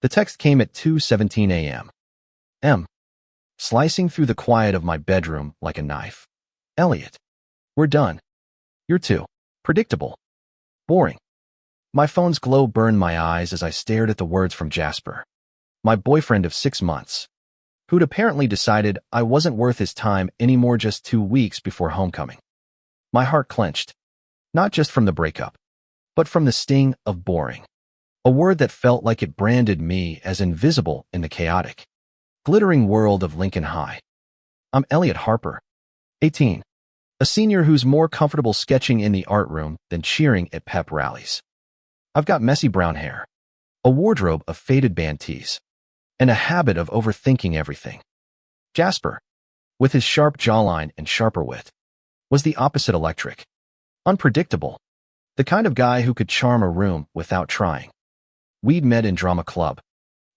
The text came at 2:17 a.m. Slicing through the quiet of my bedroom like a knife. Elliot, we're done. You're too predictable. Boring. My phone's glow burned my eyes as I stared at the words from Jasper, my boyfriend of 6 months, who'd apparently decided I wasn't worth his time anymore just 2 weeks before homecoming. My heart clenched, not just from the breakup, but from the sting of boring, a word that felt like it branded me as invisible in the chaotic, glittering world of Lincoln High. I'm Elliot Harper, 18, a senior who's more comfortable sketching in the art room than cheering at pep rallies. I've got messy brown hair, a wardrobe of faded band tees, and a habit of overthinking everything. Jasper, with his sharp jawline and sharper wit, was the opposite: electric, unpredictable, the kind of guy who could charm a room without trying. We'd met in drama club,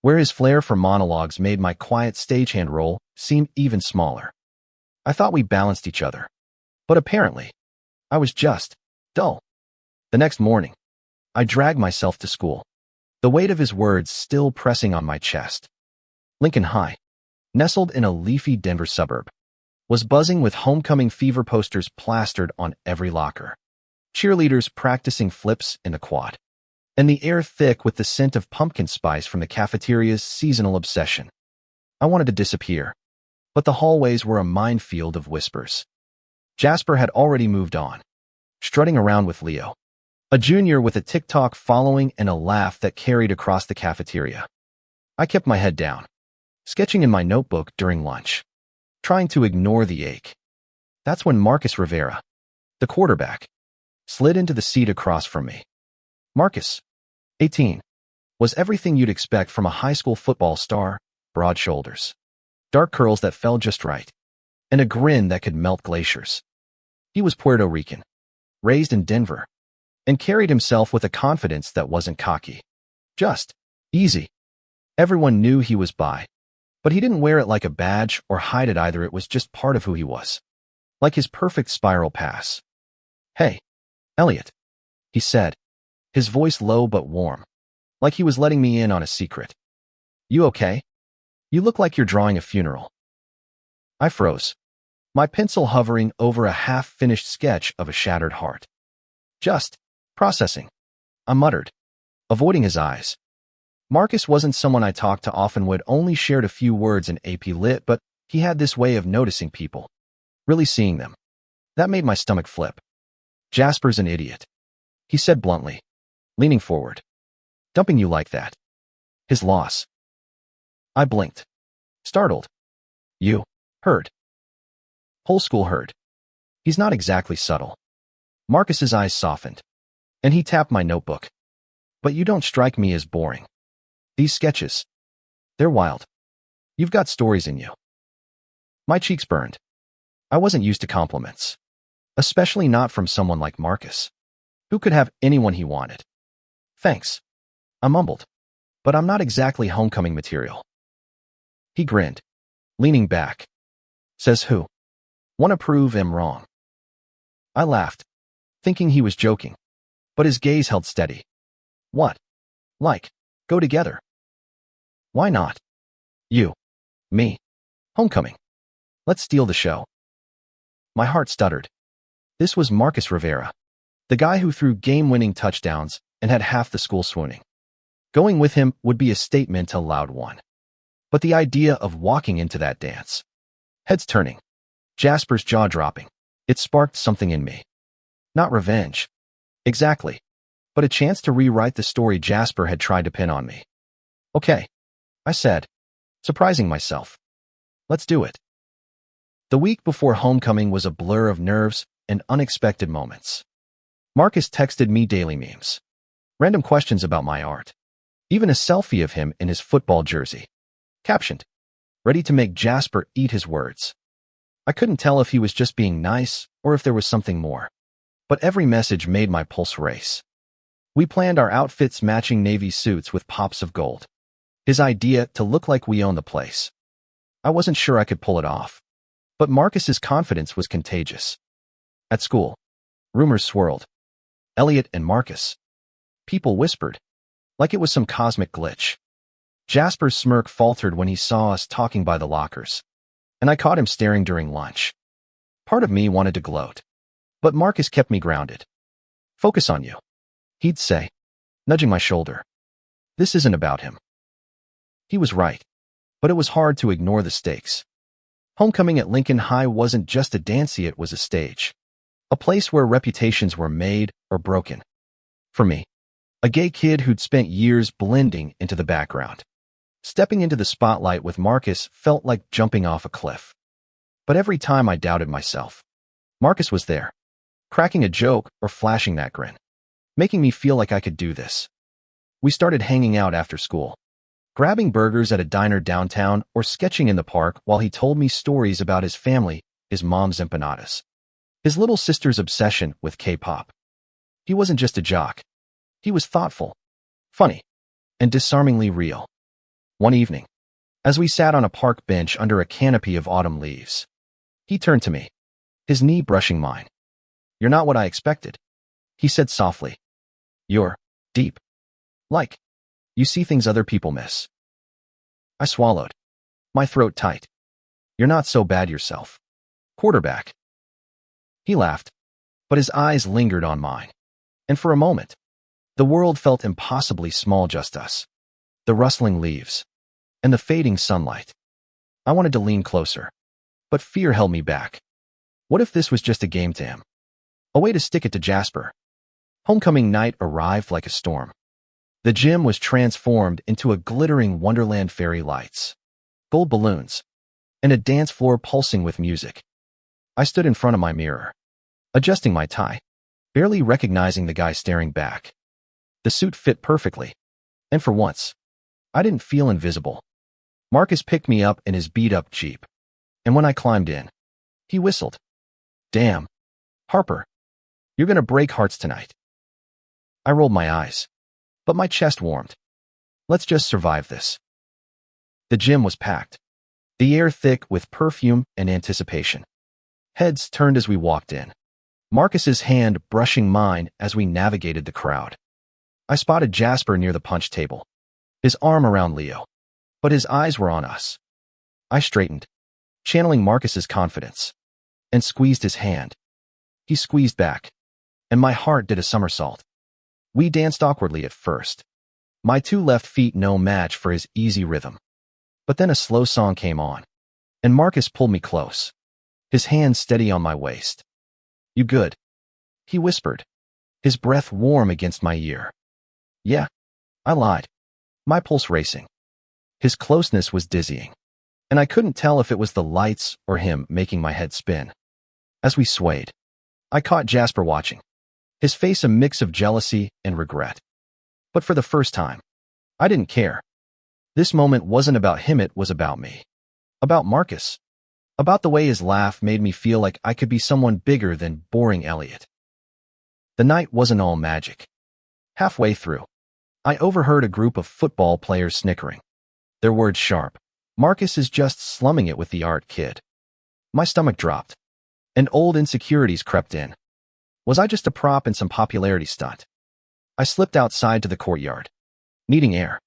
where his flair for monologues made my quiet stagehand role seem even smaller. I thought we balanced each other, but apparently, I was just dull. The next morning, I dragged myself to school, the weight of his words still pressing on my chest. Lincoln High, nestled in a leafy Denver suburb, was buzzing with homecoming fever posters plastered on every locker, cheerleaders practicing flips in the quad, and the air thick with the scent of pumpkin spice from the cafeteria's seasonal obsession. I wanted to disappear, but the hallways were a minefield of whispers. Jasper had already moved on, strutting around with Leo, a junior with a TikTok following and a laugh that carried across the cafeteria. I kept my head down, sketching in my notebook during lunch, trying to ignore the ache. That's when Marcus Rivera, the quarterback, slid into the seat across from me. Marcus, 18, was everything you'd expect from a high school football star: broad shoulders, dark curls that fell just right, and a grin that could melt glaciers. He was Puerto Rican, raised in Denver, and carried himself with a confidence that wasn't cocky, just easy. Everyone knew he was bi, but he didn't wear it like a badge or hide it either. It was just part of who he was, like his perfect spiral pass. "Hey, Elliot," he said, his voice low but warm, like he was letting me in on a secret. "You okay? You look like you're drawing a funeral." I froze, my pencil hovering over a half-finished sketch of a shattered heart. "Just processing," I muttered, avoiding his eyes. Marcus wasn't someone I talked to often, would only shared a few words in AP Lit, but he had this way of noticing people, really seeing them. That made my stomach flip. "Jasper's an idiot," he said bluntly, leaning forward. "Dumping you like that. His loss." I blinked, startled. "You heard?" "Whole school heard." He's not exactly subtle. Marcus's eyes softened, and he tapped my notebook. "But you don't strike me as boring. These sketches, they're wild. You've got stories in you." My cheeks burned. I wasn't used to compliments, especially not from someone like Marcus, who could have anyone he wanted. "Thanks," I mumbled, "but I'm not exactly homecoming material." He grinned, leaning back. "Says who? Wanna prove him wrong?" I laughed, thinking he was joking, but his gaze held steady. "What? Like, go together?" "Why not? You, me, homecoming. Let's steal the show." My heart stuttered. This was Marcus Rivera, the guy who threw game-winning touchdowns and had half the school swooning. Going with him would be a statement, a loud one. But the idea of walking into that dance, heads turning, Jasper's jaw dropping, it sparked something in me. Not revenge, exactly, but a chance to rewrite the story Jasper had tried to pin on me. "Okay," I said, surprising myself. "Let's do it." The week before homecoming was a blur of nerves and unexpected moments. Marcus texted me daily memes, random questions about my art, even a selfie of him in his football jersey, captioned, "Ready to make Jasper eat his words." I couldn't tell if he was just being nice or if there was something more, but every message made my pulse race. We planned our outfits, matching navy suits with pops of gold. His idea to look like we own the place. I wasn't sure I could pull it off, but Marcus's confidence was contagious. At school, rumors swirled. Elliot and Marcus. People whispered, like it was some cosmic glitch. Jasper's smirk faltered when he saw us talking by the lockers, and I caught him staring during lunch. Part of me wanted to gloat, but Marcus kept me grounded. Focus on you, he'd say, nudging my shoulder. This isn't about him. He was right, but it was hard to ignore the stakes. Homecoming at Lincoln High wasn't just a dance, it was a stage. A place where reputations were made or broken. For me, a gay kid who'd spent years blending into the background. Stepping into the spotlight with Marcus felt like jumping off a cliff. But every time I doubted myself, Marcus was there, cracking a joke or flashing that grin, making me feel like I could do this. We started hanging out after school, grabbing burgers at a diner downtown or sketching in the park while he told me stories about his family, his mom's empanadas, his little sister's obsession with K-pop. He wasn't just a jock. He was thoughtful, funny, and disarmingly real. One evening, as we sat on a park bench under a canopy of autumn leaves, he turned to me, his knee brushing mine. "You're not what I expected," he said softly. "You're deep. Like, you see things other people miss." I swallowed, my throat tight. "You're not so bad yourself. Quarterback." He laughed, but his eyes lingered on mine. And for a moment, the world felt impossibly small, just us, the rustling leaves, and the fading sunlight. I wanted to lean closer, but fear held me back. What if this was just a game to him? A way to stick it to Jasper? Homecoming night arrived like a storm. The gym was transformed into a glittering wonderland, fairy lights, gold balloons, and a dance floor pulsing with music. I stood in front of my mirror, adjusting my tie, barely recognizing the guy staring back. The suit fit perfectly, and for once, I didn't feel invisible. Marcus picked me up in his beat-up Jeep, and when I climbed in, he whistled. "Damn, Harper, you're gonna break hearts tonight." I rolled my eyes, but my chest warmed. Let's just survive this. The gym was packed, the air thick with perfume and anticipation. Heads turned as we walked in, Marcus's hand brushing mine as we navigated the crowd. I spotted Jasper near the punch table, his arm around Leo, but his eyes were on us. I straightened, channeling Marcus's confidence, and squeezed his hand. He squeezed back, and my heart did a somersault. We danced awkwardly at first, my two left feet no match for his easy rhythm. But then a slow song came on, and Marcus pulled me close, his hand steady on my waist. "You good?" he whispered, his breath warm against my ear. "Yeah," I lied, my pulse racing. His closeness was dizzying, and I couldn't tell if it was the lights or him making my head spin. As we swayed, I caught Jasper watching, his face a mix of jealousy and regret. But for the first time, I didn't care. This moment wasn't about him, it was about me. About Marcus. About the way his laugh made me feel like I could be someone bigger than boring Elliot. The night wasn't all magic. Halfway through, I overheard a group of football players snickering, their words sharp. "Marcus is just slumming it with the art kid." My stomach dropped, and old insecurities crept in. Was I just a prop in some popularity stunt? I slipped outside to the courtyard, needing air.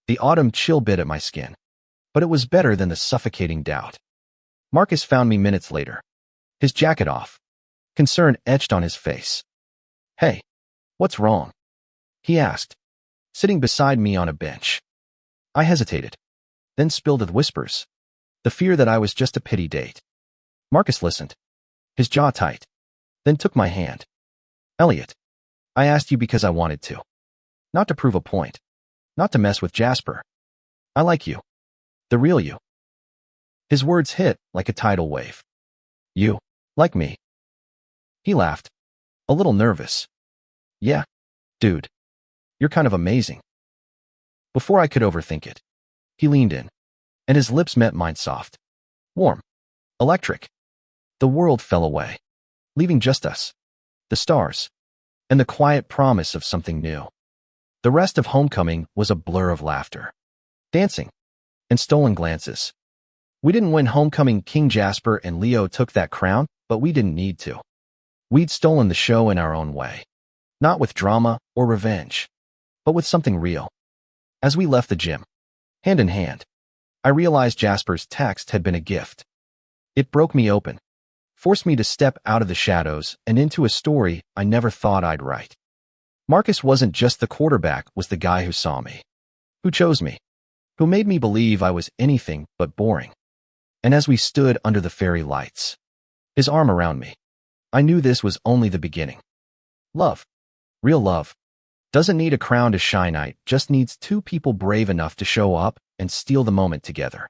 The autumn chill bit at my skin, but it was better than the suffocating doubt. Marcus found me minutes later, his jacket off, concern etched on his face. "Hey, what's wrong?" he asked, sitting beside me on a bench. I hesitated, then spilled with whispers, the fear that I was just a pity date. Marcus listened, his jaw tight, then took my hand. "Elliot, I asked you because I wanted to. Not to prove a point. Not to mess with Jasper. I like you. The real you." His words hit like a tidal wave. "You like me?" He laughed, a little nervous. "Yeah, dude. You're kind of amazing." Before I could overthink it, he leaned in, and his lips met mine, soft, warm, electric. The world fell away, leaving just us, the stars, and the quiet promise of something new. The rest of homecoming was a blur of laughter, dancing, and stolen glances. We didn't win homecoming. King Jasper and Leo took that crown, but we didn't need to. We'd stolen the show in our own way, not with drama or revenge, but with something real. As we left the gym, Hand in hand, I realized Jasper's text had been a gift. It broke me open, forced me to step out of the shadows and into a story I never thought I'd write. Marcus wasn't just the quarterback, was the guy who saw me, who chose me, who made me believe I was anything but boring. And as we stood under the fairy lights, his arm around me, I knew this was only the beginning. Love, real love, doesn't need a crown to shine. It just needs two people brave enough to show up and steal the moment together.